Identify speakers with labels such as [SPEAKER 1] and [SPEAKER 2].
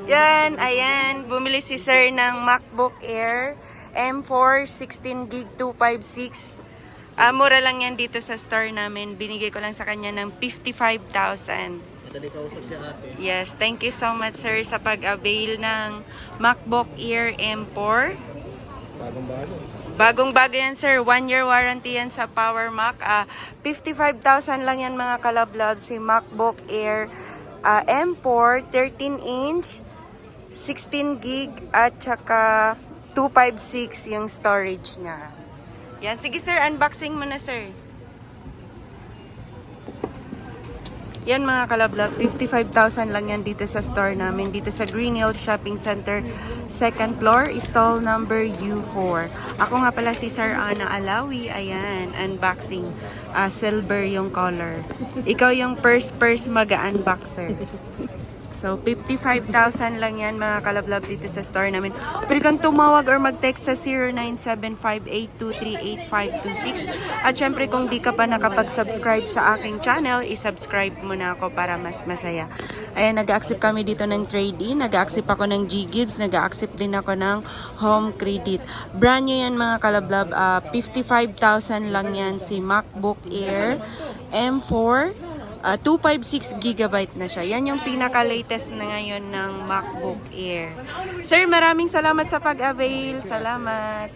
[SPEAKER 1] Yan, ayan. Bumili si Sir ng MacBook Air M4 16GB 256. Mura lang yan dito sa store namin. Binigay ko lang sa kanya ng 55,000.
[SPEAKER 2] Madali kausap siya ate.
[SPEAKER 1] Yes, thank you so much sir sa pag-avail ng MacBook Air M4.
[SPEAKER 2] Bagong-bago.
[SPEAKER 1] Bagong-bago yan sir, 1-year warranty yan sa Power Mac. 55,000 lang yan mga kalablab, si MacBook Air M4 13-inch 16 gig at saka 256 yung storage niya. Yan, sige sir, unboxing mo na sir. Yan mga kalablab, 55,000 lang yan dito sa store namin, dito sa Green Hills Shopping Center, 2nd floor, stall number U4. Ako nga pala si Sir Ana Alawi, ayan, unboxing, silver yung color. Ikaw yung first mag-unboxer. So, 55,000 lang yan mga kalablab dito sa store namin. Pwede kang tumawag or mag-text sa 0975-823-8526. At syempre kung di ka pa nakapag-subscribe sa aking channel, isubscribe mo na ako para mas masaya. Ayan, nag-accept kami dito ng trade-in. Nag-accept ako ng G-Gibbs. Nag-accept din ako ng home credit. Brand new yan mga kalablab. 55,000 lang yan si MacBook Air M4. 256GB na siya. Yan yung pinaka-latest na ngayon ng MacBook Air. Sir, maraming salamat sa pag-avail. Salamat.